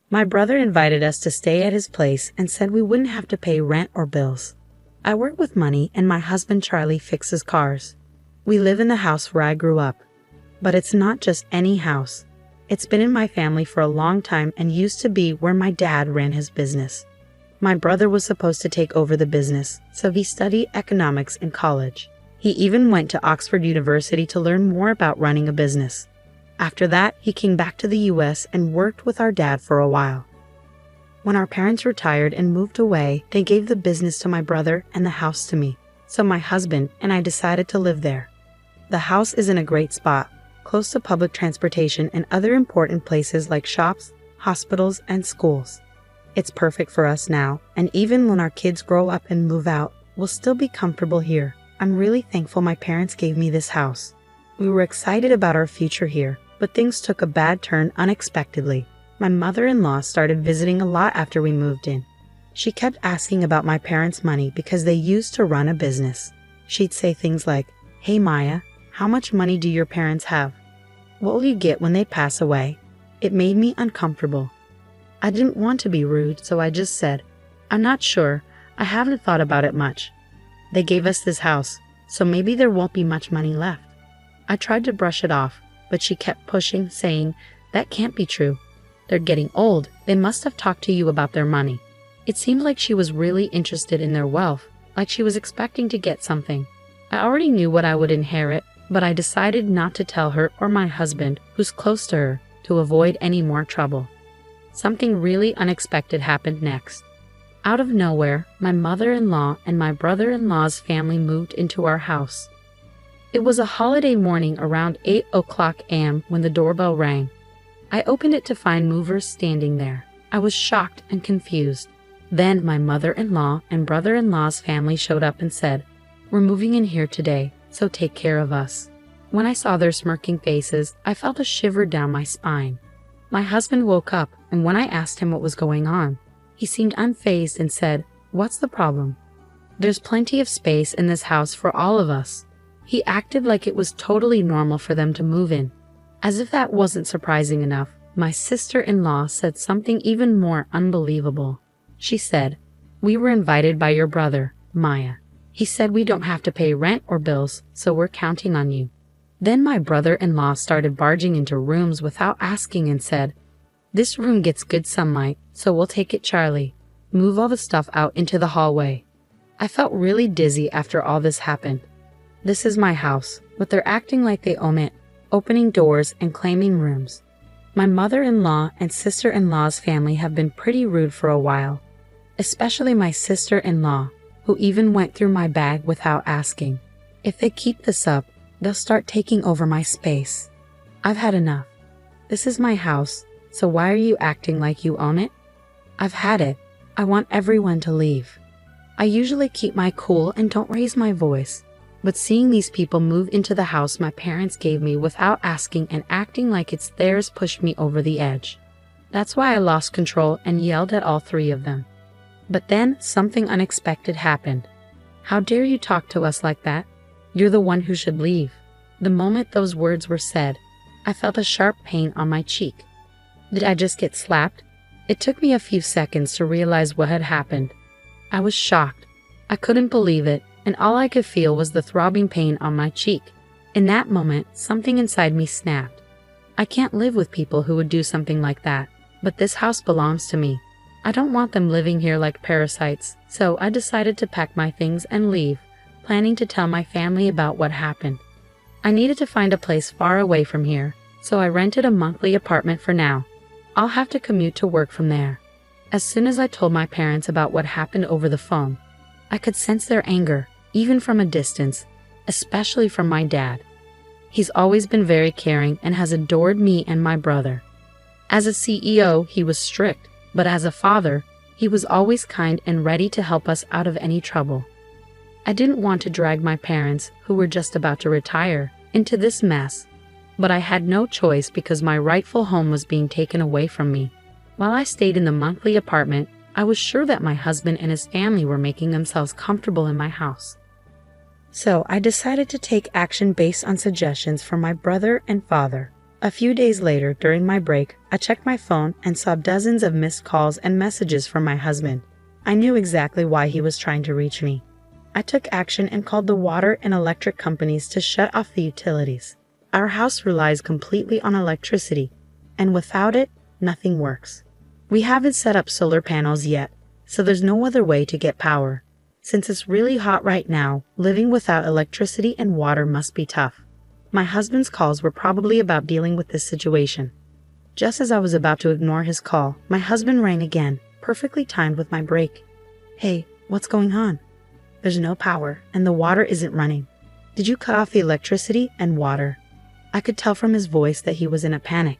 My brother invited us to stay at his place and said we wouldn't have to pay rent or bills. I work with money and my husband Charlie fixes cars. We live in the house where I grew up. But it's not just any house. It's been in my family for a long time and used to be where my dad ran his business. My brother was supposed to take over the business, so he studied economics in college. He even went to Oxford University to learn more about running a business. After that, he came back to the US and worked with our dad for a while. When our parents retired and moved away, they gave the business to my brother and the house to me, so my husband and I decided to live there. The house is in a great spot, close to public transportation and other important places like shops, hospitals, and schools. It's perfect for us now, and even when our kids grow up and move out, we'll still be comfortable here. I'm really thankful my parents gave me this house. We were excited about our future here, but things took a bad turn unexpectedly. My mother-in-law started visiting a lot after we moved in. She kept asking about my parents' money because they used to run a business. She'd say things like, "Hey Maya, how much money do your parents have? What will you get when they pass away?" It made me uncomfortable. I didn't want to be rude, so I just said, "I'm not sure. I haven't thought about it much. They gave us this house, so maybe there won't be much money left." I tried to brush it off, but she kept pushing, saying, "That can't be true. They're getting old. They must have talked to you about their money." It seemed like she was really interested in their wealth, like she was expecting to get something. I already knew what I would inherit, but I decided not to tell her or my husband, who's close to her, to avoid any more trouble. Something really unexpected happened next. Out of nowhere, my mother-in-law and my brother-in-law's family moved into our house. It was a holiday morning around 8:00 a.m. when the doorbell rang. I opened it to find movers standing there. I was shocked and confused. Then my mother-in-law and brother-in-law's family showed up and said, "We're moving in here today, so take care of us." When I saw their smirking faces, I felt a shiver down my spine. My husband woke up, and when I asked him what was going on, he seemed unfazed and said, "What's the problem? There's plenty of space in this house for all of us." He acted like it was totally normal for them to move in. As if that wasn't surprising enough, my sister-in-law said something even more unbelievable. She said, "We were invited by your brother, Maya. He said we don't have to pay rent or bills, so we're counting on you." Then my brother-in-law started barging into rooms without asking and said, "This room gets good sunlight, so we'll take it, Charlie. Move all the stuff out into the hallway." I felt really dizzy after all this happened. This is my house, but they're acting like they own it, opening doors and claiming rooms. My mother-in-law and sister-in-law's family have been pretty rude for a while, especially my sister-in-law, who even went through my bag without asking. If they keep this up, they'll start taking over my space. I've had enough. This is my house, so why are you acting like you own it? I've had it. I want everyone to leave. I usually keep my cool and don't raise my voice, but seeing these people move into the house my parents gave me without asking and acting like it's theirs pushed me over the edge. That's why I lost control and yelled at all three of them. But then something unexpected happened. "How dare you talk to us like that? You're the one who should leave." The moment those words were said, I felt a sharp pain on my cheek. Did I just get slapped? It took me a few seconds to realize what had happened. I was shocked. I couldn't believe it, and all I could feel was the throbbing pain on my cheek. In that moment, something inside me snapped. I can't live with people who would do something like that, but this house belongs to me. I don't want them living here like parasites, so I decided to pack my things and leave, planning to tell my family about what happened. I needed to find a place far away from here, so I rented a monthly apartment for now. I'll have to commute to work from there. As soon as I told my parents about what happened over the phone, I could sense their anger, even from a distance, especially from my dad. He's always been very caring and has adored me and my brother. As a CEO, he was strict, but as a father, he was always kind and ready to help us out of any trouble. I didn't want to drag my parents, who were just about to retire, into this mess, but I had no choice because my rightful home was being taken away from me. While I stayed in the monthly apartment, I was sure that my husband and his family were making themselves comfortable in my house. So I decided to take action based on suggestions from my brother and father. A few days later, during my break, I checked my phone and saw dozens of missed calls and messages from my husband. I knew exactly why he was trying to reach me. I took action and called the water and electric companies to shut off the utilities. Our house relies completely on electricity, and without it, nothing works. We haven't set up solar panels yet, so there's no other way to get power. Since it's really hot right now, living without electricity and water must be tough. My husband's calls were probably about dealing with this situation. Just as I was about to ignore his call, my husband rang again, perfectly timed with my break. "Hey, what's going on?" "There's no power, and the water isn't running." "Did you cut off the electricity and water?" I could tell from his voice that he was in a panic.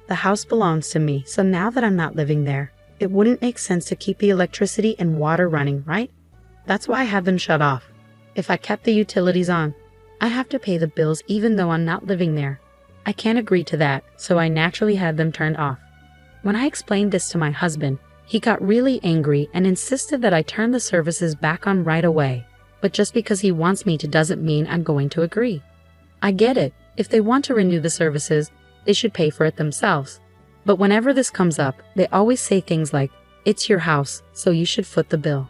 The house belongs to me, so now that I'm not living there, it wouldn't make sense to keep the electricity and water running, right? That's why I have them shut off. If I kept the utilities on, I'd have to pay the bills even though I'm not living there. I can't agree to that, so I naturally had them turned off. When I explained this to my husband, he got really angry and insisted that I turn the services back on right away. But just because he wants me to doesn't mean I'm going to agree. I get it. If they want to renew the services, they should pay for it themselves. But whenever this comes up, they always say things like, "It's your house, so you should foot the bill."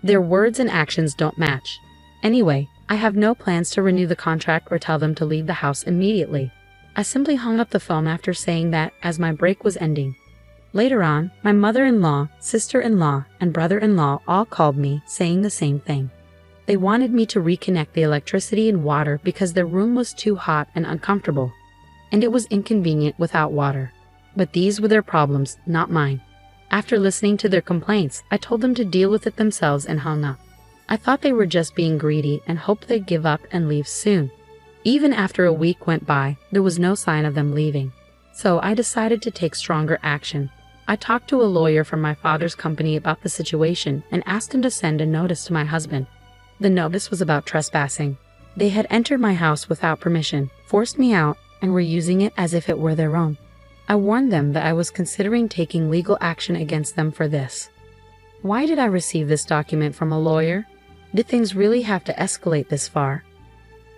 Their words and actions don't match. Anyway, I have no plans to renew the contract or tell them to leave the house immediately. I simply hung up the phone after saying that as my break was ending. Later on, my mother-in-law, sister-in-law, and brother-in-law all called me saying the same thing. They wanted me to reconnect the electricity and water because their room was too hot and uncomfortable, and it was inconvenient without water. But these were their problems, not mine. After listening to their complaints, I told them to deal with it themselves and hung up. I thought they were just being greedy and hoped they'd give up and leave soon. Even after a week went by, there was no sign of them leaving. So I decided to take stronger action. I talked to a lawyer from my father's company about the situation and asked him to send a notice to my husband. The notice was about trespassing. They had entered my house without permission, forced me out, and were using it as if it were their own. I warned them that I was considering taking legal action against them for this. Why did I receive this document from a lawyer? Did things really have to escalate this far?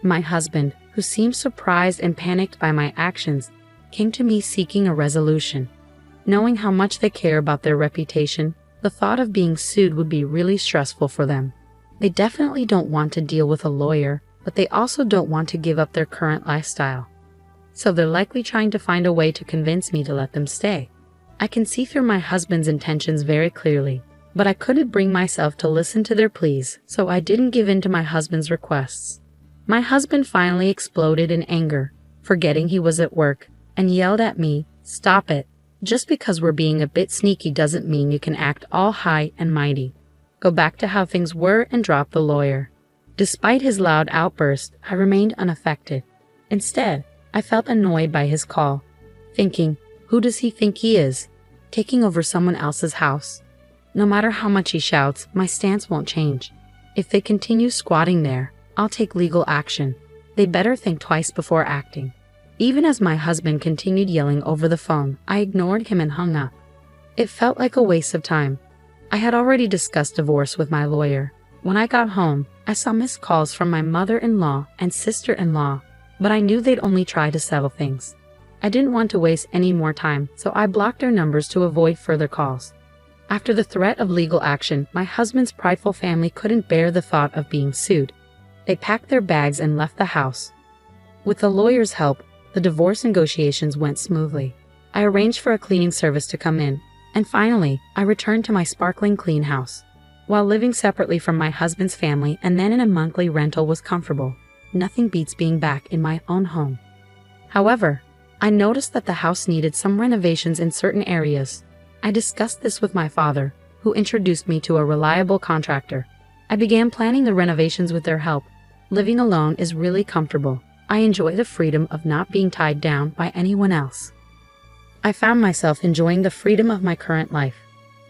My husband, who seemed surprised and panicked by my actions, came to me seeking a resolution. Knowing how much they care about their reputation, the thought of being sued would be really stressful for them. They definitely don't want to deal with a lawyer, but they also don't want to give up their current lifestyle. So they're likely trying to find a way to convince me to let them stay. I can see through my husband's intentions very clearly, but I couldn't bring myself to listen to their pleas, so I didn't give in to my husband's requests. My husband finally exploded in anger, forgetting he was at work, and yelled at me, "Stop it. Just because we're being a bit sneaky doesn't mean you can act all high and mighty. Go back to how things were and drop the lawyer." Despite his loud outburst, I remained unaffected. Instead, I felt annoyed by his call, thinking, who does he think he is, taking over someone else's house? No matter how much he shouts, my stance won't change. If they continue squatting there, I'll take legal action. They better think twice before acting. Even as my husband continued yelling over the phone, I ignored him and hung up. It felt like a waste of time. I had already discussed divorce with my lawyer. When I got home, I saw missed calls from my mother-in-law and sister-in-law, but I knew they'd only try to settle things. I didn't want to waste any more time, so I blocked their numbers to avoid further calls. After the threat of legal action, my husband's prideful family couldn't bear the thought of being sued. They packed their bags and left the house. With the lawyer's help, the divorce negotiations went smoothly. I arranged for a cleaning service to come in, and finally, I returned to my sparkling clean house. While living separately from my husband's family and then in a monthly rental was comfortable, nothing beats being back in my own home. However, I noticed that the house needed some renovations in certain areas. I discussed this with my father, who introduced me to a reliable contractor. I began planning the renovations with their help. Living alone is really comfortable. I enjoy the freedom of not being tied down by anyone else. I found myself enjoying the freedom of my current life.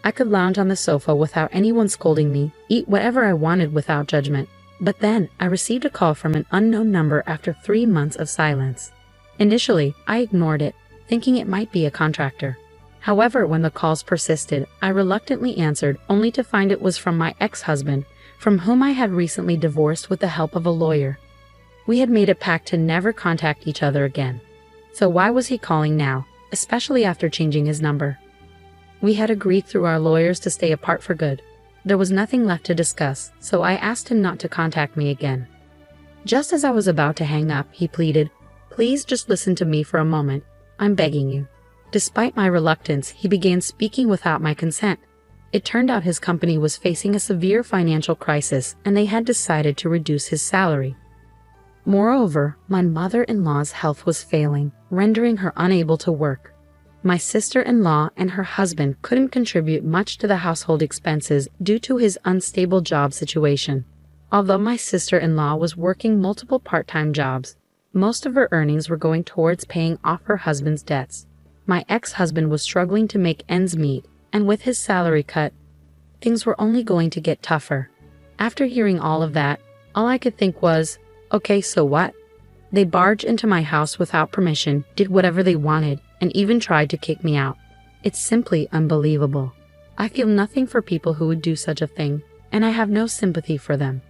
I could lounge on the sofa without anyone scolding me, eat whatever I wanted without judgment. But then, I received a call from an unknown number after 3 months of silence. Initially, I ignored it, thinking it might be a contractor. However, when the calls persisted, I reluctantly answered, only to find it was from my ex-husband, from whom I had recently divorced with the help of a lawyer. We had made a pact to never contact each other again. So why was he calling now, especially after changing his number? We had agreed through our lawyers to stay apart for good. There was nothing left to discuss, so I asked him not to contact me again. Just as I was about to hang up, he pleaded, "Please just listen to me for a moment. I'm begging you." Despite my reluctance, he began speaking without my consent. It turned out his company was facing a severe financial crisis and they had decided to reduce his salary. Moreover, my mother-in-law's health was failing, rendering her unable to work. My sister-in-law and her husband couldn't contribute much to the household expenses due to his unstable job situation. Although my sister-in-law was working multiple part-time jobs, most of her earnings were going towards paying off her husband's debts. My ex-husband was struggling to make ends meet, and with his salary cut, things were only going to get tougher. After hearing all of that, all I could think was, okay, so what? They barged into my house without permission, did whatever they wanted, and even tried to kick me out. It's simply unbelievable. I feel nothing for people who would do such a thing, and I have no sympathy for them.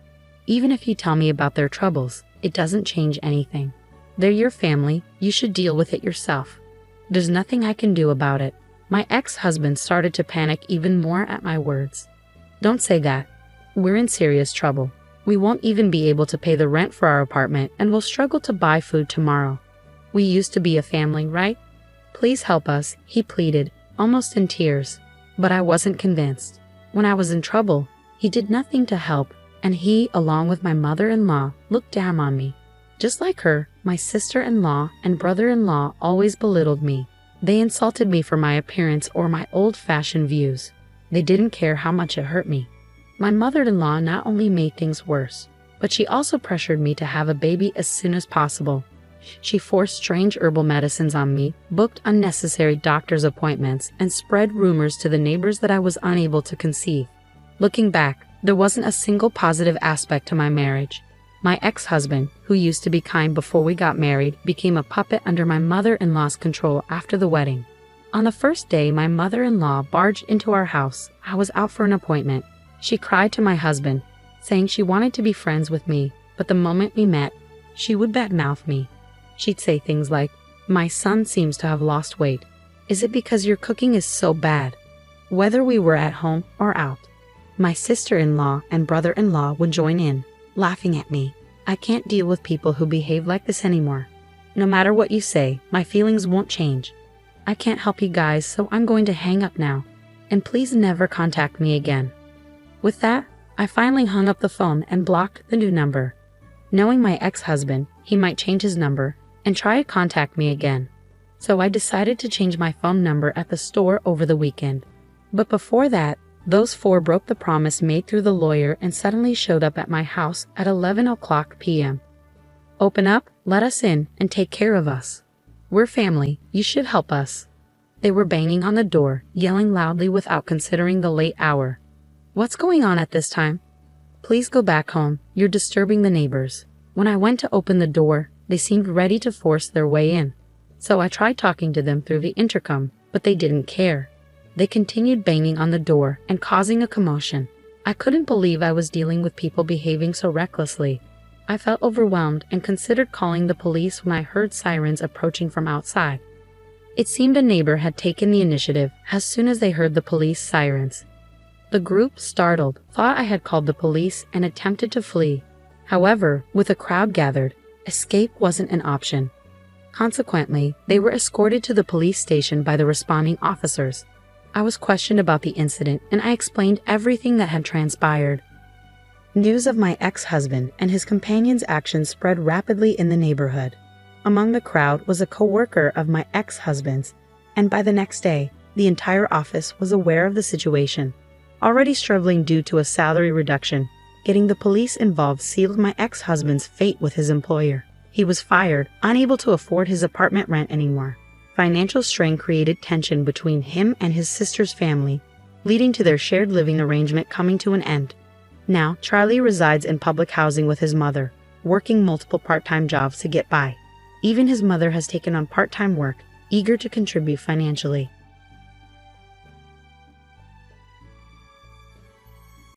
Even if you tell me about their troubles, it doesn't change anything. They're your family, you should deal with it yourself. There's nothing I can do about it. My ex-husband started to panic even more at my words. Don't say that. We're in serious trouble. We won't even be able to pay the rent for our apartment and will struggle to buy food tomorrow. We used to be a family, right? Please help us, he pleaded, almost in tears. But I wasn't convinced. When I was in trouble, he did nothing to help, and he, along with my mother-in-law, looked down on me. Just like her, my sister-in-law and brother-in-law always belittled me. They insulted me for my appearance or my old-fashioned views. They didn't care how much it hurt me. My mother-in-law not only made things worse, but she also pressured me to have a baby as soon as possible. She forced strange herbal medicines on me, booked unnecessary doctor's appointments, and spread rumors to the neighbors that I was unable to conceive. Looking back, there wasn't a single positive aspect to my marriage. My ex-husband, who used to be kind before we got married, became a puppet under my mother-in-law's control after the wedding. On the first day my mother-in-law barged into our house, I was out for an appointment. She cried to my husband, saying she wanted to be friends with me, but the moment we met, she would badmouth me. She'd say things like, "My son seems to have lost weight. Is it because your cooking is so bad?" Whether we were at home or out, my sister-in-law and brother-in-law would join in, laughing at me. I can't deal with people who behave like this anymore. No matter what you say, my feelings won't change. I can't help you guys, so I'm going to hang up now. And please never contact me again. With that, I finally hung up the phone and blocked the new number. Knowing my ex-husband, he might change his number and try to contact me again. So I decided to change my phone number at the store over the weekend. But before that, those four broke the promise made through the lawyer and suddenly showed up at my house at 11:00 p.m. "Open up, let us in, and take care of us. We're family, you should help us." They were banging on the door, yelling loudly without considering the late hour. "What's going on at this time? Please go back home, you're disturbing the neighbors." When I went to open the door, they seemed ready to force their way in. So I tried talking to them through the intercom, but they didn't care. They continued banging on the door and causing a commotion. I couldn't believe I was dealing with people behaving so recklessly. I felt overwhelmed and considered calling the police when I heard sirens approaching from outside. It seemed a neighbor had taken the initiative as soon as they heard the police sirens. The group, startled, thought I had called the police and attempted to flee. However, with a crowd gathered, escape wasn't an option. Consequently, they were escorted to the police station by the responding officers. I was questioned about the incident and I explained everything that had transpired. News of my ex-husband and his companion's actions spread rapidly in the neighborhood. Among the crowd was a co-worker of my ex-husband's, and by the next day, the entire office was aware of the situation. Already struggling due to a salary reduction, getting the police involved sealed my ex-husband's fate with his employer. He was fired, unable to afford his apartment rent anymore. Financial strain created tension between him and his sister's family, leading to their shared living arrangement coming to an end. Now, Charlie resides in public housing with his mother, working multiple part-time jobs to get by. Even his mother has taken on part-time work, eager to contribute financially.